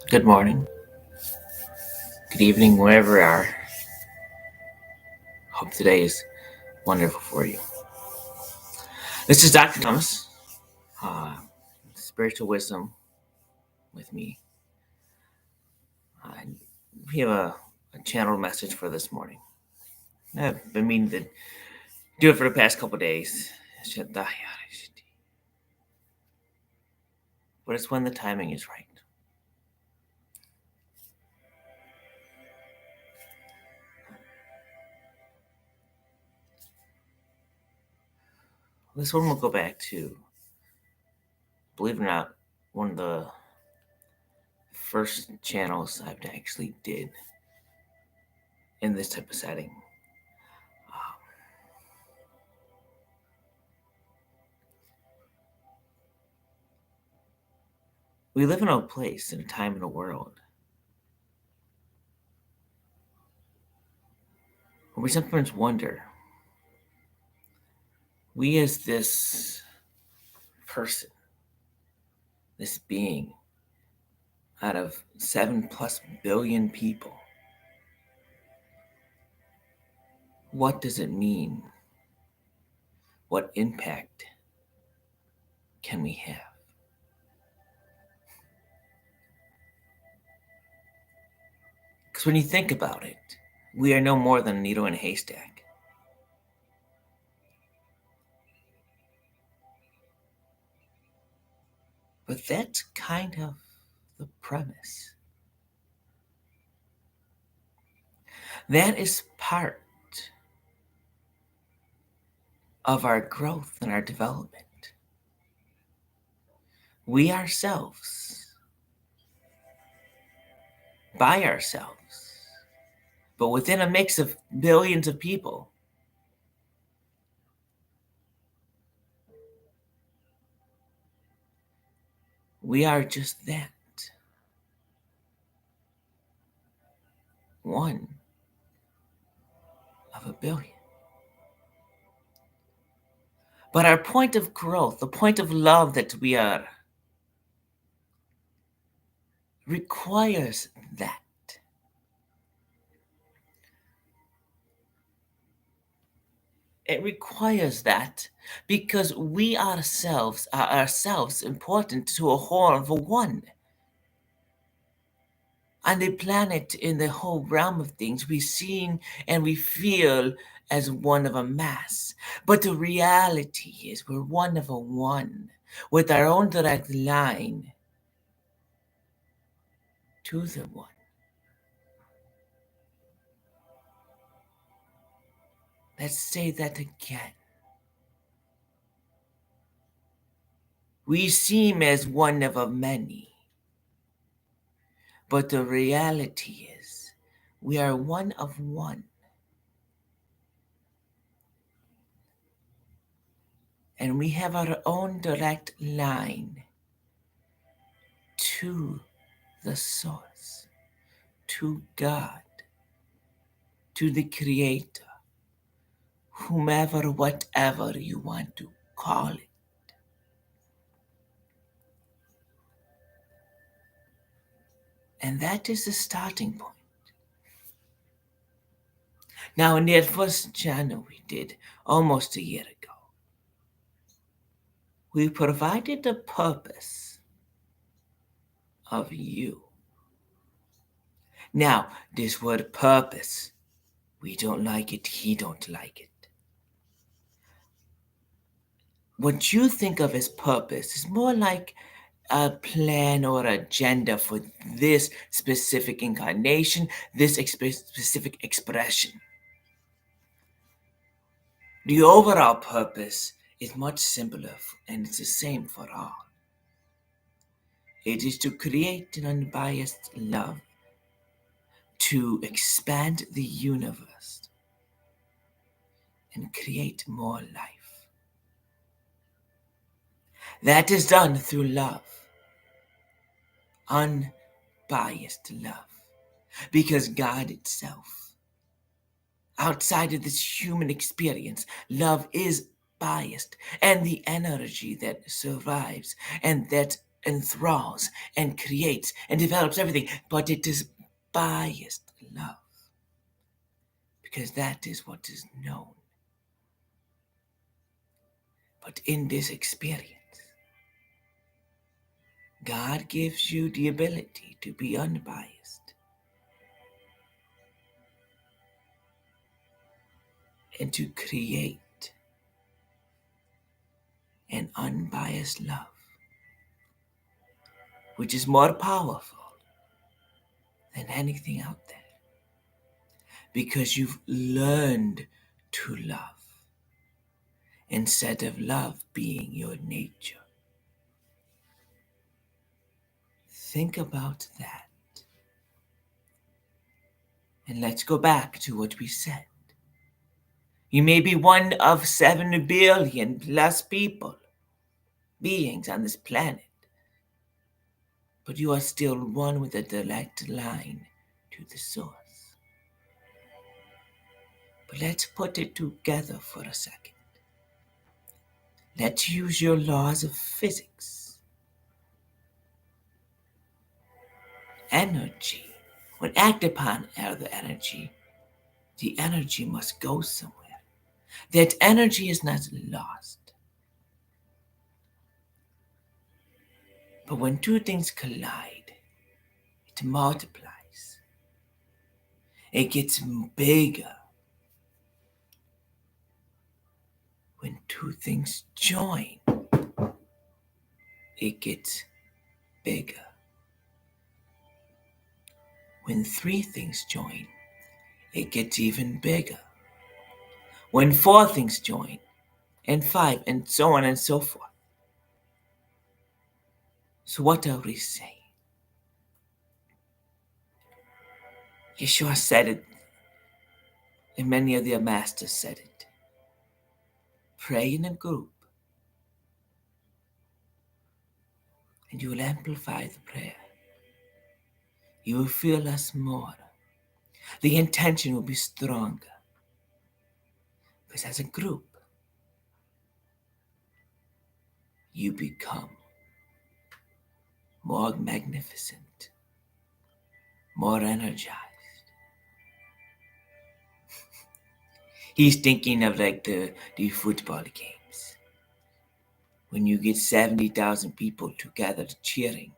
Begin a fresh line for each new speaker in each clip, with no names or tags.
Good morning, good evening, wherever you are. Hope today is wonderful for you. This is Dr. Thomas, uh, Spiritual Wisdom with me. Uh, we have a channel message for this morning. I've been meaning to do it for the past couple days, but it's when the timing is right. This one will go back to, believe it or not, one of the first channels I've actually did in this type of setting. We live in a place, in a time in a world where we sometimes wonder, we as this person, this being out of 7+ billion people, what does it mean? What impact can we have? Because when you think about it, we are no more than a needle in a haystack. But that's kind of the premise. That is part of our growth and our development. We ourselves, by ourselves, but within a mix of billions of people, we are just that. One of a billion. But our point of growth, the point of love that we are, requires that. It requires that because we ourselves are ourselves important to a whole of a one. On the planet, in the whole realm of things, we seen and we feel as one of a mass. But the reality is we're one of a one with our own direct line to the one. Let's say that again. We seem as one of a many, but the reality is we are one of one. And we have our own direct line to the source, to God, to the Creator, whomever, whatever you want to call it. And that is the starting point. Now, in that first channel we did almost a year ago, we provided the purpose of you. Now, this word purpose, we don't like it, he don't like it. What you think of as purpose is more like a plan or agenda for this specific incarnation, this specific expression. The overall purpose is much simpler and it's the same for all. It is to create an unbiased love, to expand the universe and create more life. That is done through love, unbiased love, because God itself, outside of this human experience, love is biased, and the energy that survives and that enthralls and creates and develops everything, but it is biased love, because that is what is known. But in this experience, God gives you the ability to be unbiased and to create an unbiased love, which is more powerful than anything out there, because you've learned to love instead of love being your nature. Think about that. And let's go back to what we said. You may be one of 7 billion plus beings on this planet, but you are still one with a direct line to the source. But let's put it together for a second. Let's use your laws of physics. Energy, when acted upon other energy, the energy must go somewhere. That energy is not lost. But when two things collide, it multiplies. It gets bigger. When two things join, it gets bigger. When 3 things join, it gets even bigger. When 4 things join, and 5, and so on and so forth. So what are we saying? Yeshua said it, and many of their masters said it. Pray in a group, and you will amplify the prayer. You will feel us more. The intention will be stronger. Because as a group, you become more magnificent, more energized. He's thinking of like the football games. When you get 70,000 people together cheering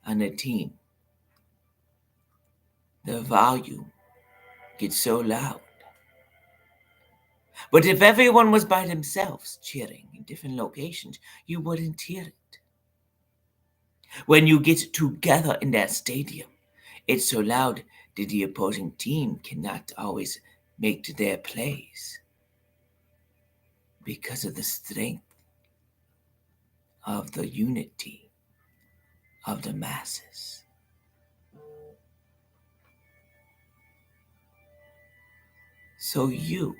on a team, the volume gets so loud. But if everyone was by themselves cheering in different locations, you wouldn't hear it. When you get together in that stadium, it's so loud that the opposing team cannot always make their plays because of the strength of the unity of the masses. So you,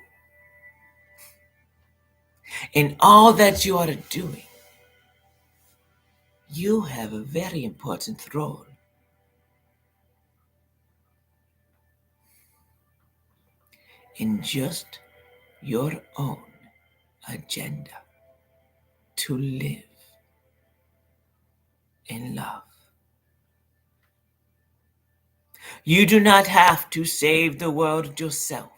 in all that you are doing, you have a very important role. In just your own agenda to live in love. You do not have to save the world yourself.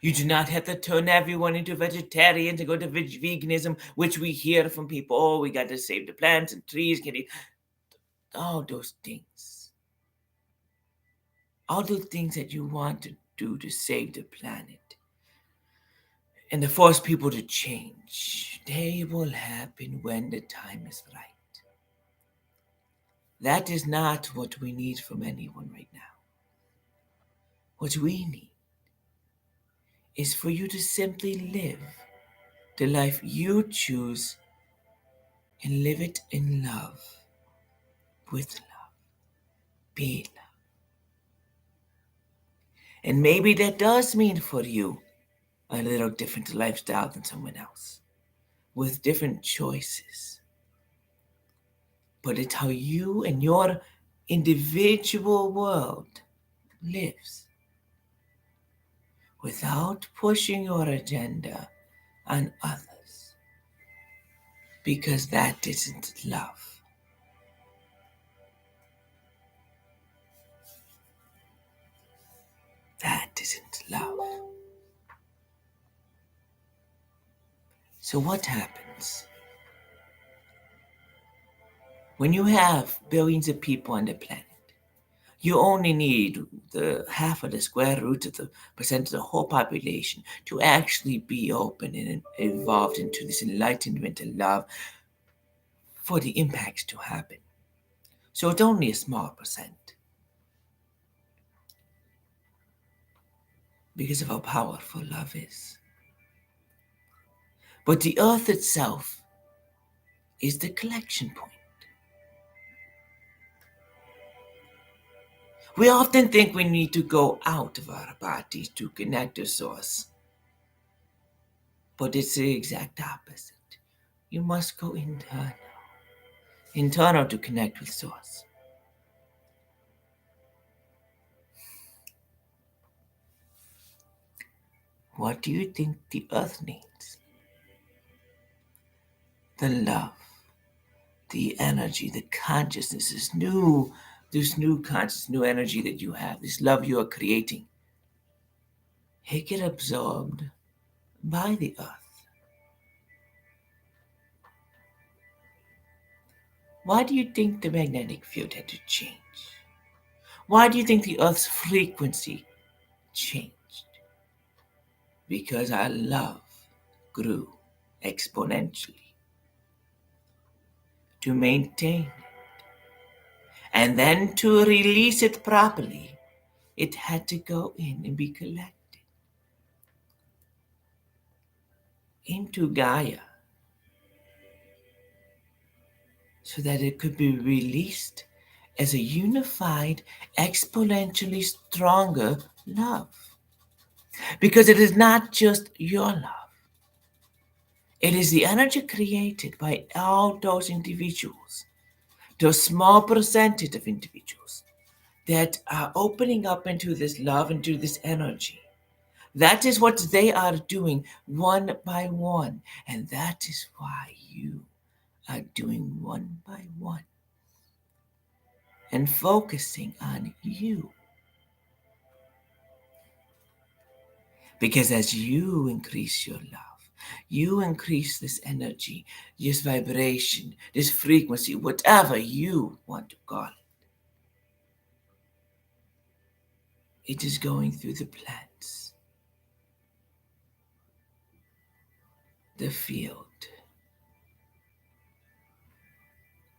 You do not have to turn everyone into vegetarians and go to veganism, which we hear from people. Oh, we got to save the plants and trees. All those things. All those things that you want to do to save the planet and to force people to change, they will happen when the time is right. That is not what we need from anyone right now. What we need is for you to simply live the life you choose and live it in love, with love, be love. And maybe that does mean for you a little different lifestyle than someone else, with different choices. But it's how you and your individual world lives without pushing your agenda on others, because that isn't love. That isn't love. So, what happens when you have billions of people on the planet? You only need the half of the square root of the percent of the whole population to actually be open and evolved into this enlightenment and love for the impacts to happen. So it's only a small percent because of how powerful love is. But the earth itself is the collection point. We often think we need to go out of our bodies to connect to source, but it's the exact opposite. You must go internal to connect with source. What do you think the earth needs? The love, the energy, the consciousness, this new conscious, new energy that you have, this love you are creating. It get absorbed by the earth. Why do you think the magnetic field had to change? Why do you think the earth's frequency changed? Because our love grew exponentially to maintain and then to release it properly. It had to go in and be collected into Gaia so that it could be released as a unified, exponentially stronger love. Because it is not just your love, it is the energy created by all those individuals, the small percentage of individuals that are opening up into this love, into this energy. That is what they are doing one by one. And that is why you are doing one by one and focusing on you. Because as you increase your love, you increase this energy, this vibration, this frequency, whatever you want to call it. It is going through the plants, the field,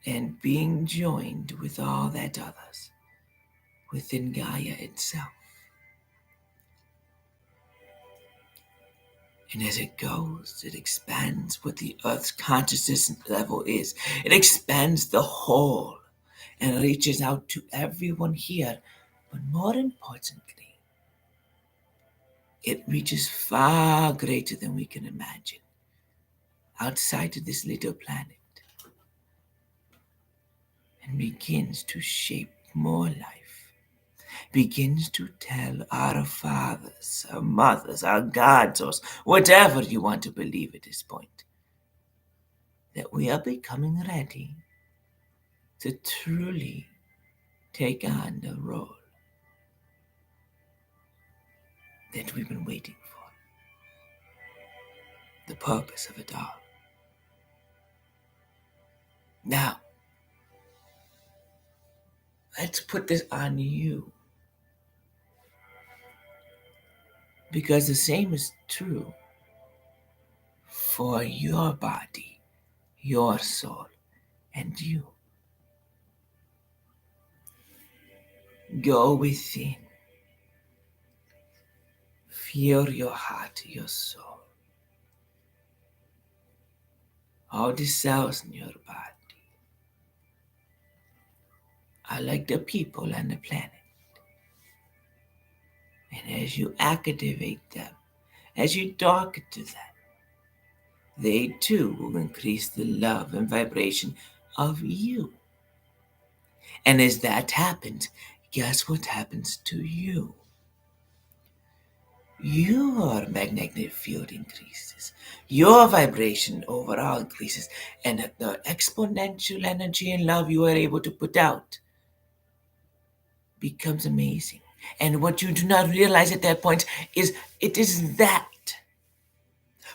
and being joined with all that others within Gaia itself. And as it goes, it expands what the Earth's consciousness level is. It expands the whole and reaches out to everyone here. But more importantly, it reaches far greater than we can imagine outside of this little planet and begins to shape more life, begins to tell our fathers, our mothers, our gods, or whatever you want to believe at this point, that we are becoming ready to truly take on the role that we've been waiting for, the purpose of it all. Now, let's put this on you, because the same is true for your body, your soul, and you. Go within. Feel your heart, your soul. All the cells in your body are like the people on the planet. And as you activate them, as you talk to them, they too will increase the love and vibration of you. And as that happens, guess what happens to you? Your magnetic field increases, your vibration overall increases, and the exponential energy and love you are able to put out becomes amazing. And what you do not realize at that point is it is that.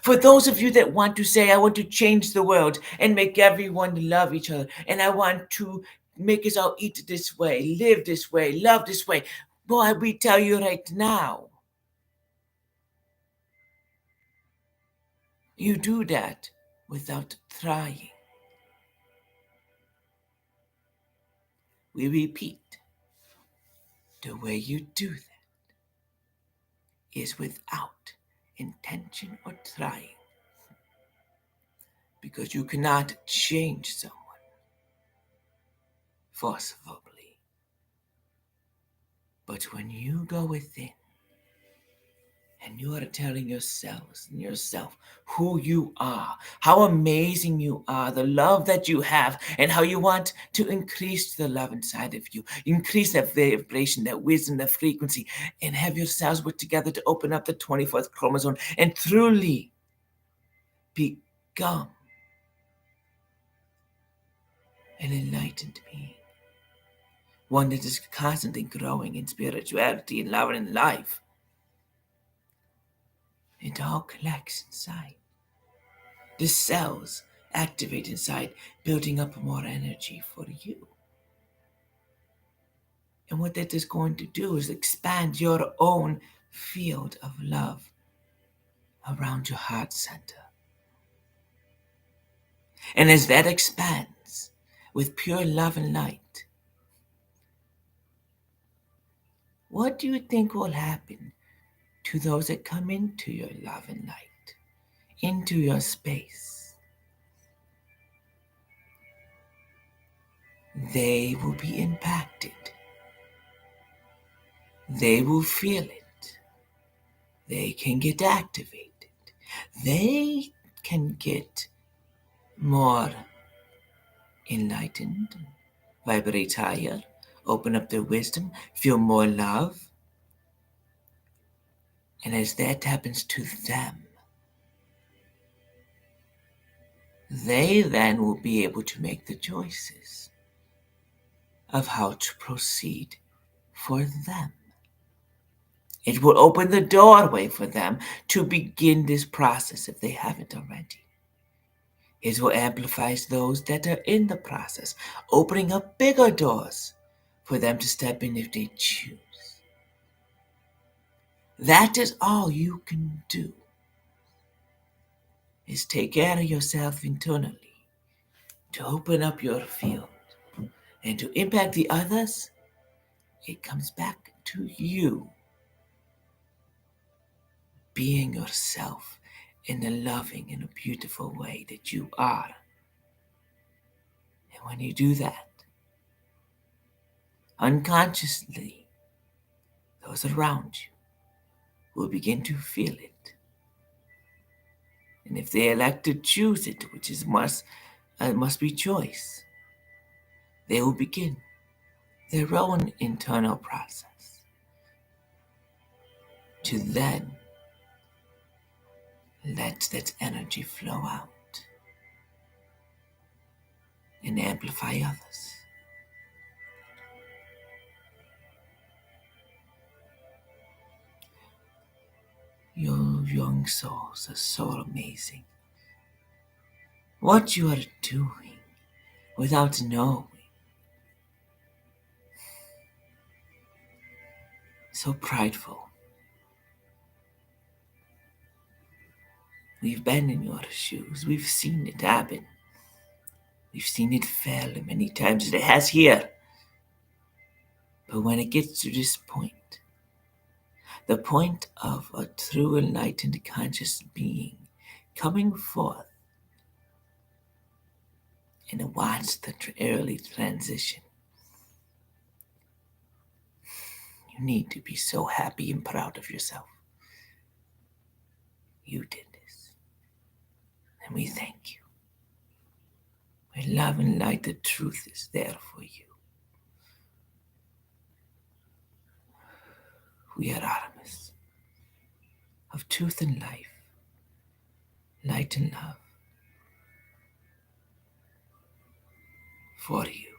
For those of you that want to say, I want to change the world and make everyone love each other, and I want to make us all eat this way, live this way, love this way, boy, we tell you right now, you do that without trying. We repeat, the way you do that is without intention or trying, because you cannot change someone forcibly. But when you go within and you are telling yourselves and yourself who you are, how amazing you are, the love that you have, and how you want to increase the love inside of you, increase that vibration, that wisdom, that frequency, and have yourselves work together to open up the 24th chromosome and truly become an enlightened being, one that is constantly growing in spirituality and love and life. It all collects inside. The cells activate inside, building up more energy for you. And what that is going to do is expand your own field of love around your heart center. And as that expands with pure love and light, what do you think will happen to those that come into your love and light, into your space? They will be impacted. They will feel it. They can get activated. They can get more enlightened, vibrate higher, open up their wisdom, feel more love. And as that happens to them, they then will be able to make the choices of how to proceed for them. It will open the doorway for them to begin this process if they haven't already. It will amplify those that are in the process, opening up bigger doors for them to step in if they choose. That is all you can do, is take care of yourself internally, to open up your field, and to impact the others. It comes back to you being yourself in a loving and a beautiful way that you are. And when you do that, unconsciously, those around you will begin to feel it. And if they elect to choose it, which is must be choice, they will begin their own internal process to then let that energy flow out and amplify others. Your young souls are so amazing. What you are doing without knowing. So prideful. We've been in your shoes. We've seen it happen. We've seen it fail many times. It has here. But when it gets to this point, the point of a true enlightened conscious being coming forth and watch the early transition, you need to be so happy and proud of yourself. You did this. And we thank you. With love and light, the truth is there for you. We are Artemis of truth and life, light and love for you.